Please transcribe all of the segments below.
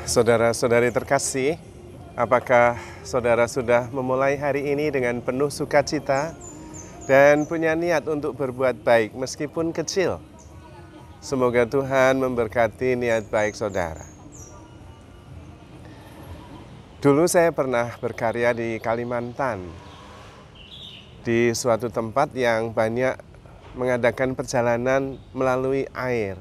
Saudara-saudari terkasih, apakah saudara sudah memulai hari ini dengan penuh sukacita dan punya niat untuk berbuat baik meskipun kecil? Semoga Tuhan memberkati niat baik saudara. Dulu saya pernah berkarya di Kalimantan, di suatu tempat yang banyak mengadakan perjalanan melalui air.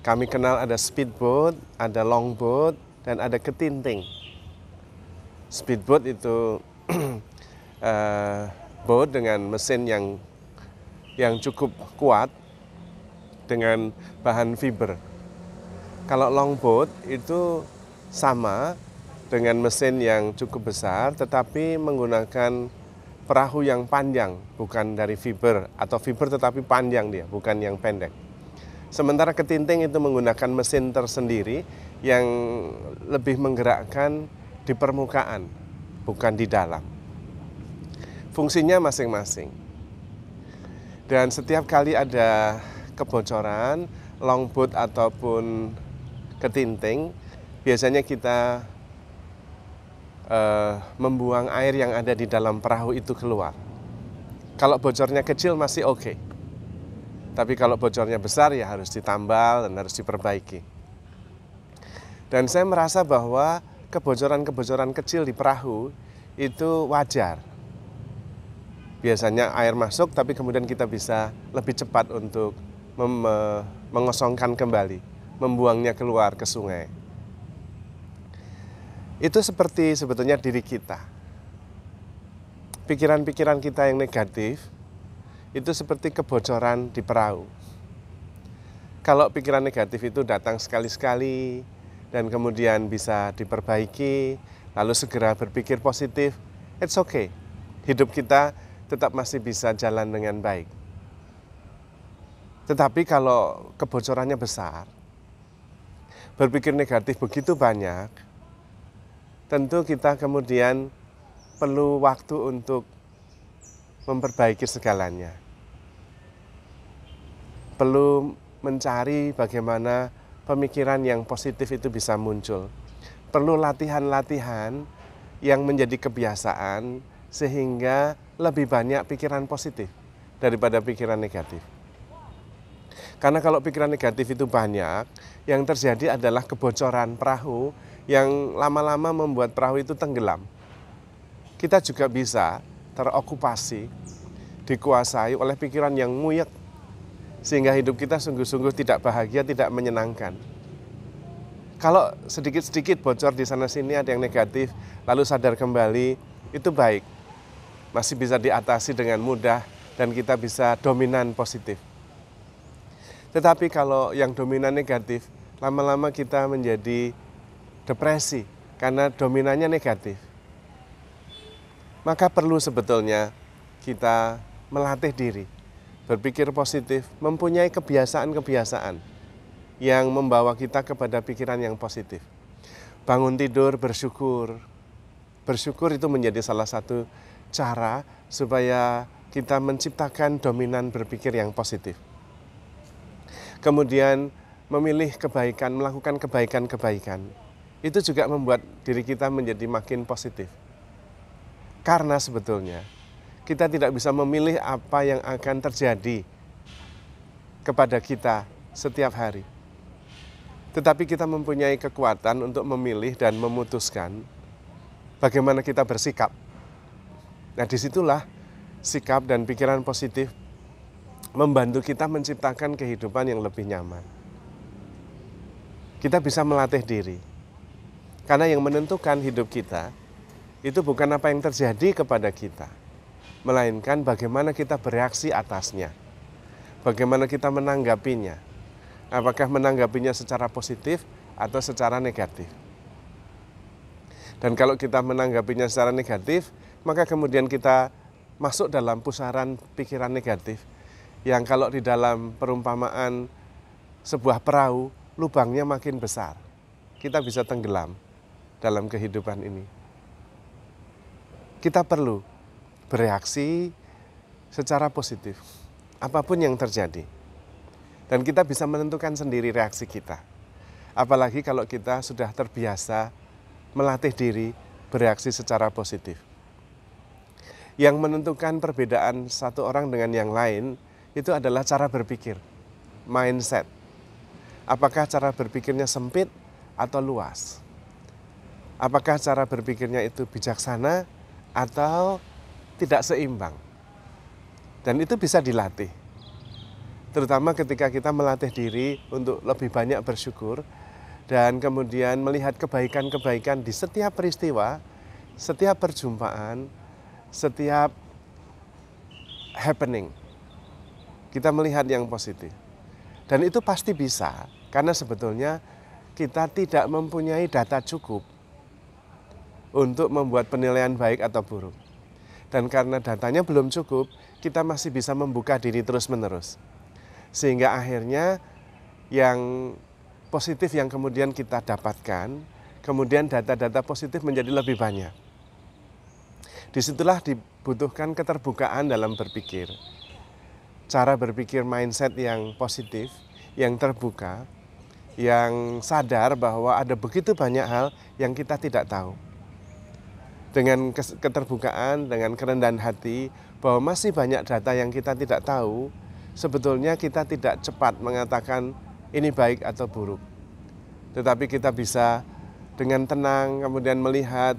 Kami kenal ada speedboat, ada longboat, dan ada ketinting. Speedboat itu boat dengan mesin yang cukup kuat dengan bahan fiber. Kalau longboat itu sama dengan mesin yang cukup besar, tetapi menggunakan perahu yang panjang, bukan dari fiber atau fiber tetapi panjang dia, bukan yang pendek. Sementara ketinting itu menggunakan mesin tersendiri yang lebih menggerakkan di permukaan, bukan di dalam. Fungsinya masing-masing. Dan setiap kali ada kebocoran, longboat ataupun ketinting, biasanya kita membuang air yang ada di dalam perahu itu keluar. Kalau bocornya kecil masih oke. Tapi kalau bocornya besar ya harus ditambal dan harus diperbaiki. Dan saya merasa bahwa kebocoran-kebocoran kecil di perahu itu wajar. Biasanya air masuk tapi kemudian kita bisa lebih cepat untuk mengosongkan kembali, membuangnya keluar ke sungai. Itu seperti sebetulnya diri kita. Pikiran-pikiran kita yang negatif itu seperti kebocoran di perahu. Kalau pikiran negatif itu datang sekali-sekali dan kemudian bisa diperbaiki, lalu segera berpikir positif, it's okay. Hidup kita tetap masih bisa jalan dengan baik. Tetapi kalau kebocorannya besar, berpikir negatif begitu banyak, tentu kita kemudian perlu waktu untuk memperbaiki segalanya. Perlu mencari bagaimana pemikiran yang positif itu bisa muncul. Perlu latihan-latihan yang menjadi kebiasaan sehingga lebih banyak pikiran positif daripada pikiran negatif. Karena kalau pikiran negatif itu banyak, yang terjadi adalah kebocoran perahu yang lama-lama membuat perahu itu tenggelam. Kita juga bisa terokupasi, dikuasai oleh pikiran yang nguyek, sehingga hidup kita sungguh-sungguh tidak bahagia, tidak menyenangkan. Kalau sedikit-sedikit bocor di sana-sini ada yang negatif, lalu sadar kembali, itu baik. Masih bisa diatasi dengan mudah dan kita bisa dominan positif. Tetapi kalau yang dominan negatif, lama-lama kita menjadi depresi karena dominannya negatif. Maka perlu sebetulnya kita melatih diri, berpikir positif, mempunyai kebiasaan-kebiasaan yang membawa kita kepada pikiran yang positif. Bangun tidur bersyukur. Bersyukur itu menjadi salah satu cara supaya kita menciptakan dominan berpikir yang positif. Kemudian memilih kebaikan, melakukan kebaikan-kebaikan. Itu juga membuat diri kita menjadi makin positif. Karena sebetulnya kita tidak bisa memilih apa yang akan terjadi kepada kita setiap hari. Tetapi kita mempunyai kekuatan untuk memilih dan memutuskan bagaimana kita bersikap. Nah, disitulah sikap dan pikiran positif membantu kita menciptakan kehidupan yang lebih nyaman. Kita bisa melatih diri. Karena yang menentukan hidup kita itu bukan apa yang terjadi kepada kita, melainkan bagaimana kita bereaksi atasnya. Bagaimana kita menanggapinya. Apakah menanggapinya secara positif atau secara negatif. Dan kalau kita menanggapinya secara negatif, maka kemudian kita masuk dalam pusaran pikiran negatif. Yang kalau di dalam perumpamaan sebuah perahu, lubangnya makin besar. Kita bisa tenggelam dalam kehidupan ini. Kita perlu bereaksi secara positif, apapun yang terjadi. Dan kita bisa menentukan sendiri reaksi kita. Apalagi kalau kita sudah terbiasa melatih diri bereaksi secara positif. Yang menentukan perbedaan satu orang dengan yang lain itu adalah cara berpikir, mindset. Apakah cara berpikirnya sempit atau luas? Apakah cara berpikirnya itu bijaksana atau tidak seimbang? Dan itu bisa dilatih. Terutama ketika kita melatih diri untuk lebih banyak bersyukur dan kemudian melihat kebaikan-kebaikan di setiap peristiwa, setiap perjumpaan, setiap happening. Kita melihat yang positif. Dan itu pasti bisa, karena sebetulnya kita tidak mempunyai data cukup untuk membuat penilaian baik atau buruk. Dan karena datanya belum cukup, kita masih bisa membuka diri terus-menerus. Sehingga akhirnya yang positif yang kemudian kita dapatkan, kemudian data-data positif menjadi lebih banyak. Disitulah dibutuhkan keterbukaan dalam berpikir. Cara berpikir mindset yang positif, yang terbuka, yang sadar bahwa ada begitu banyak hal yang kita tidak tahu. Dengan keterbukaan, dengan kerendahan hati, bahwa masih banyak data yang kita tidak tahu, sebetulnya kita tidak cepat mengatakan ini baik atau buruk. Tetapi kita bisa dengan tenang, kemudian melihat,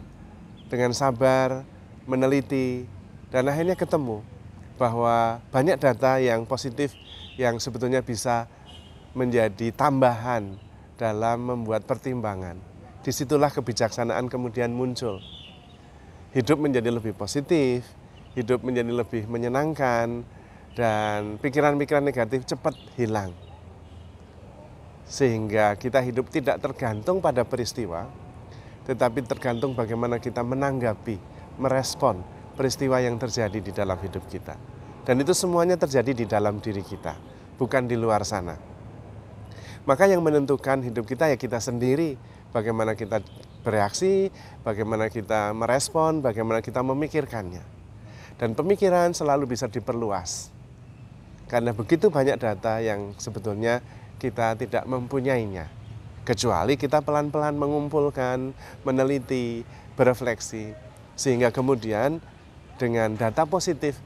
dengan sabar, meneliti, dan akhirnya ketemu bahwa banyak data yang positif yang sebetulnya bisa menjadi tambahan dalam membuat pertimbangan. Disitulah kebijaksanaan kemudian muncul. Hidup menjadi lebih positif, hidup menjadi lebih menyenangkan, dan pikiran-pikiran negatif cepat hilang. Sehingga kita hidup tidak tergantung pada peristiwa, tetapi tergantung bagaimana kita menanggapi, merespon peristiwa yang terjadi di dalam hidup kita. Dan itu semuanya terjadi di dalam diri kita, bukan di luar sana. Maka yang menentukan hidup kita ya kita sendiri, bagaimana kita bereaksi, bagaimana kita merespon, bagaimana kita memikirkannya. Dan pemikiran selalu bisa diperluas. Karena begitu banyak data yang sebetulnya kita tidak mempunyainya. Kecuali kita pelan-pelan mengumpulkan, meneliti, berefleksi. Sehingga kemudian dengan data positif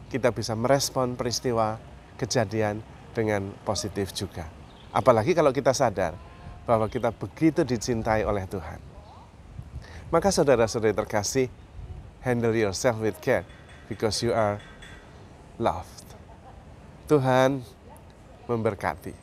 kita bisa merespon peristiwa, kejadian dengan positif juga. Apalagi kalau kita sadar bahwa kita begitu dicintai oleh Tuhan. Maka saudara-saudari terkasih, handle yourself with care because you are loved. Tuhan memberkati.